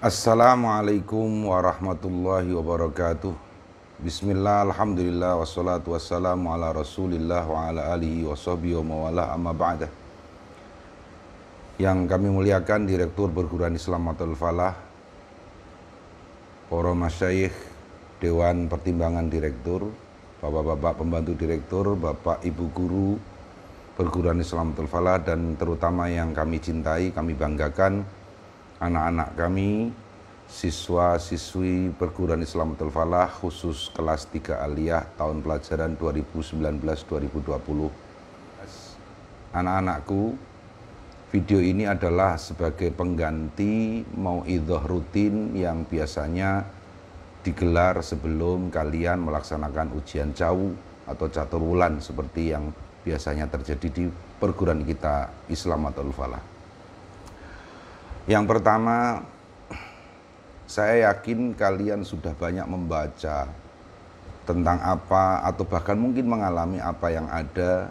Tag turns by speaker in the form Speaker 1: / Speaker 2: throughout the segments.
Speaker 1: Assalamualaikum warahmatullahi wabarakatuh. Bismillah, alhamdulillah, wassalatu wassalamu ala rasulillah wa ala alihi wa sahbihi wa mawalah amma ba'dah. Yang kami muliakan Direktur Perguruan Islam Matul Falah, para masyayikh, Dewan Pertimbangan Direktur, Bapak-bapak pembantu Direktur, Bapak Ibu Guru Perguruan Islam Matul Falah, dan terutama yang kami cintai, kami banggakan, anak-anak kami, siswa-siswi Perguruan Islam Matul Falah, khusus kelas 3 Aliyah tahun pelajaran 2019-2020. Anak-anakku, video ini adalah sebagai pengganti mauidhah rutin yang biasanya digelar sebelum kalian melaksanakan ujian cawu atau catur wulan seperti yang biasanya terjadi di perguruan kita Islam Matul Falah. Yang pertama, saya yakin kalian sudah banyak membaca tentang apa atau bahkan mungkin mengalami apa yang ada,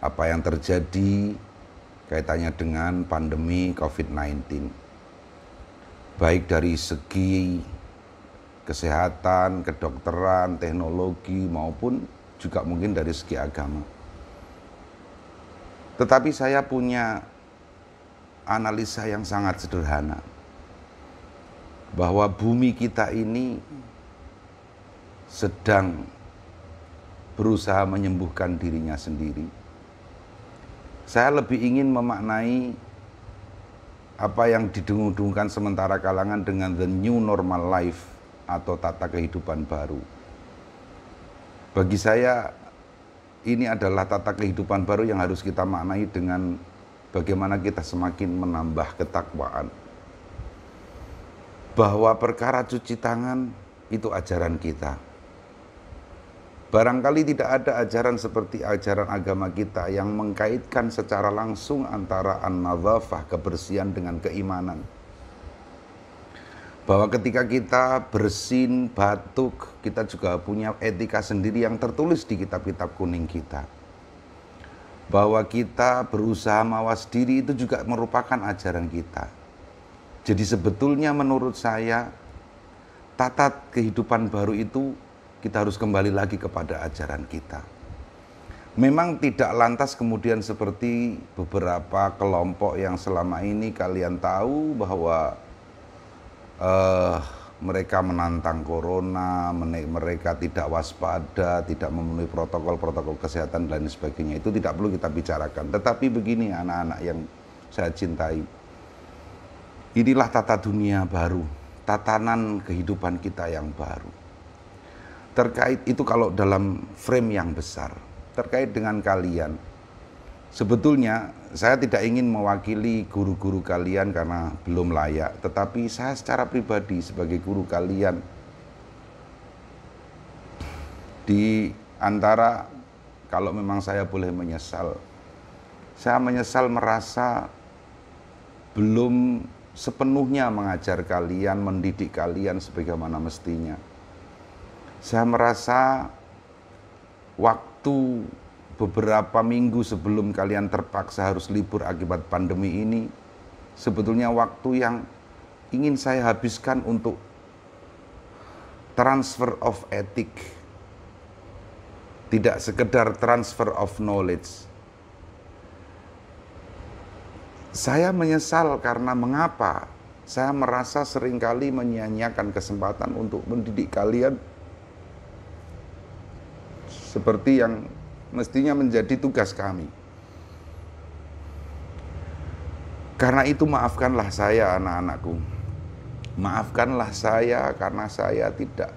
Speaker 1: apa yang terjadi kaitannya dengan pandemi COVID-19. Baik dari segi kesehatan, kedokteran, teknologi maupun juga mungkin dari segi agama. Tetapi saya punya analisa yang sangat sederhana, bahwa bumi kita ini sedang berusaha menyembuhkan dirinya sendiri. Saya lebih ingin memaknai apa yang didengung-dengungkan sementara kalangan dengan the new normal life atau tata kehidupan baru. Bagi saya, ini adalah tata kehidupan baru yang harus kita maknai dengan bagaimana kita semakin menambah ketakwaan. Bahwa perkara cuci tangan itu ajaran kita. Barangkali tidak ada ajaran seperti ajaran agama kita yang mengkaitkan secara langsung antara an-nadzafah, kebersihan, dengan keimanan. Bahwa ketika kita bersin, batuk, kita juga punya etika sendiri yang tertulis di kitab-kitab kuning kita. Bahwa kita berusaha mawas diri itu juga merupakan ajaran kita. Jadi sebetulnya menurut saya, tata kehidupan baru itu kita harus kembali lagi kepada ajaran kita. Memang tidak lantas kemudian seperti beberapa kelompok yang selama ini kalian tahu bahwa mereka menantang corona, mereka tidak waspada, tidak memenuhi protokol-protokol kesehatan dan lain sebagainya. Itu tidak perlu kita bicarakan. Tetapi begini anak-anak yang saya cintai, inilah tata dunia baru, tatanan kehidupan kita yang baru. Terkait itu kalau dalam frame yang besar, terkait dengan kalian, sebetulnya saya tidak ingin mewakili guru-guru kalian karena belum layak, tetapi saya secara pribadi sebagai guru kalian, di antara, kalau memang saya boleh menyesal, saya menyesal merasa belum sepenuhnya mengajar kalian, mendidik kalian sebagaimana mestinya. Saya merasa waktu beberapa minggu sebelum kalian terpaksa harus libur akibat pandemi ini, sebetulnya waktu yang ingin saya habiskan untuk transfer of ethic, tidak sekedar transfer of knowledge. Saya menyesal karena mengapa? Saya merasa seringkali menyia-nyiakan kesempatan untuk mendidik kalian seperti yang mestinya menjadi tugas kami. Karena itu maafkanlah saya anak-anakku. Maafkanlah saya karena saya tidak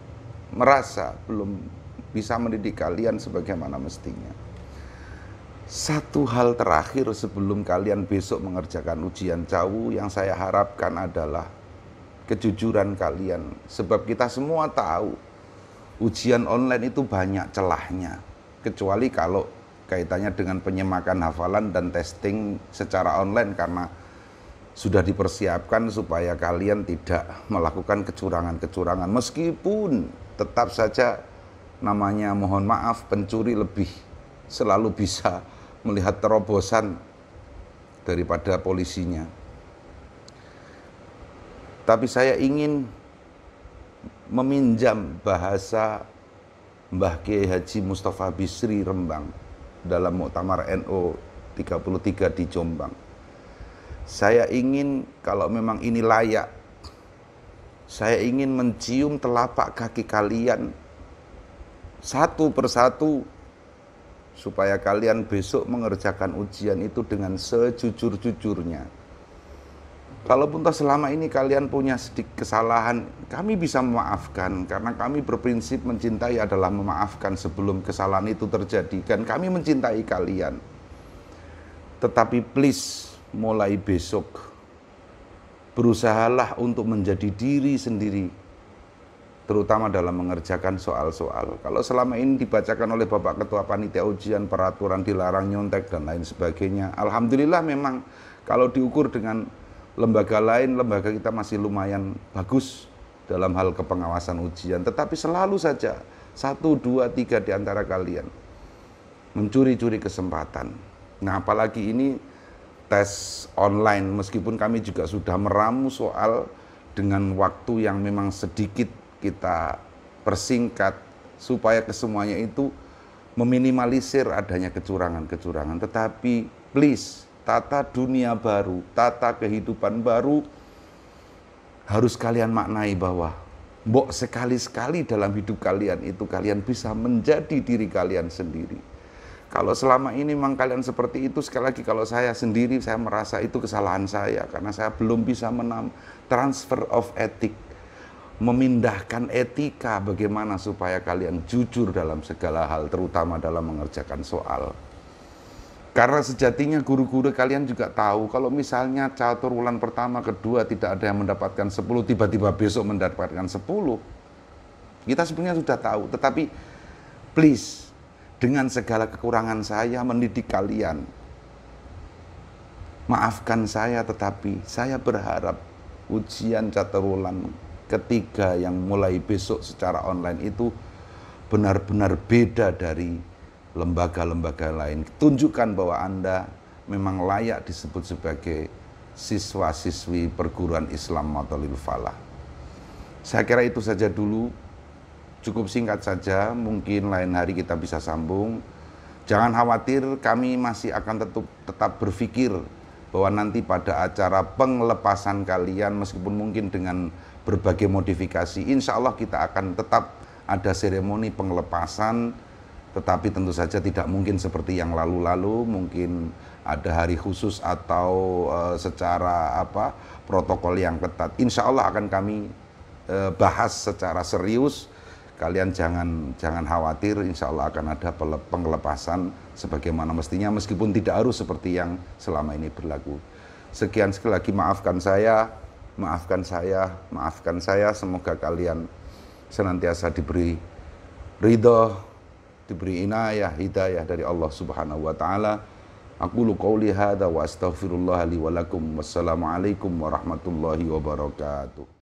Speaker 1: merasa belum bisa mendidik kalian sebagaimana mestinya. Satu hal terakhir sebelum kalian besok mengerjakan ujian cawu yang saya harapkan adalah kejujuran kalian. Sebab kita semua tahu ujian online itu banyak celahnya. Kecuali kalau kaitannya dengan penyemakan hafalan dan testing secara online karena sudah dipersiapkan supaya kalian tidak melakukan kecurangan-kecurangan. Meskipun tetap saja namanya mohon maaf, pencuri lebih selalu bisa melihat terobosan daripada polisinya. Tapi saya ingin meminjam bahasa Mbah Kiai Haji Mustafa Bisri Rembang dalam Muktamar NU 33 di Jombang. Saya ingin, kalau memang ini layak, saya ingin mencium telapak kaki kalian satu persatu supaya kalian besok mengerjakan ujian itu dengan sejujur-jujurnya. Kalaupun toh selama ini kalian punya sedikit kesalahan, kami bisa memaafkan karena kami berprinsip mencintai adalah memaafkan sebelum kesalahan itu terjadi, dan kami mencintai kalian. Tetapi please, mulai besok berusahalah untuk menjadi diri sendiri, terutama dalam mengerjakan soal-soal. Kalau selama ini dibacakan oleh Bapak Ketua Panitia Ujian, peraturan dilarang nyontek dan lain sebagainya, alhamdulillah memang kalau diukur dengan lembaga lain, lembaga kita masih lumayan bagus dalam hal kepengawasan ujian. Tetapi selalu saja 1, 2, 3 di antara kalian mencuri-curi kesempatan. Nah, apalagi ini tes online, meskipun kami juga sudah meramu soal dengan waktu yang memang sedikit kita persingkat supaya kesemuanya itu meminimalisir adanya kecurangan-kecurangan. Tetapi please, tata dunia baru, tata kehidupan baru harus kalian maknai bahwa mbok sekali-sekali dalam hidup kalian itu kalian bisa menjadi diri kalian sendiri. Kalau selama ini memang kalian seperti itu, sekali lagi kalau saya sendiri, saya merasa itu kesalahan saya karena saya belum bisa transfer of ethic, memindahkan etika bagaimana supaya kalian jujur dalam segala hal, terutama dalam mengerjakan soal. Karena sejatinya guru-guru kalian juga tahu, kalau misalnya catur wulan pertama, kedua tidak ada yang mendapatkan 10, tiba-tiba besok mendapatkan 10. Kita sebenarnya sudah tahu, tetapi please, dengan segala kekurangan saya mendidik kalian. Maafkan saya, tetapi saya berharap ujian catur wulan ketiga yang mulai besok secara online itu benar-benar beda dari lembaga-lembaga lain. Tunjukkan bahwa Anda memang layak disebut sebagai siswa-siswi perguruan Islam Matalil Falah. Saya kira itu saja dulu, cukup singkat saja, mungkin lain hari kita bisa sambung. Jangan khawatir, kami masih akan tetap berpikir bahwa nanti pada acara pengelepasan kalian, meskipun mungkin dengan berbagai modifikasi, insya Allah kita akan tetap ada seremoni pengelepasan. Tetapi tentu saja tidak mungkin seperti yang lalu-lalu, mungkin ada hari khusus atau secara protokol yang ketat. Insya Allah akan kami bahas secara serius. Kalian jangan khawatir, insya Allah akan ada pengelepasan sebagaimana mestinya, meskipun tidak harus seperti yang selama ini berlaku. Sekian sekali lagi, maafkan saya. Semoga kalian senantiasa diberi ridho, diberi inayah, hidayah dari Allah Subhanahu wa taala. Aqulu qouli hadza wa astaghfirullah li wa lakum. Wassalamualaikum warahmatullahi wabarakatuh.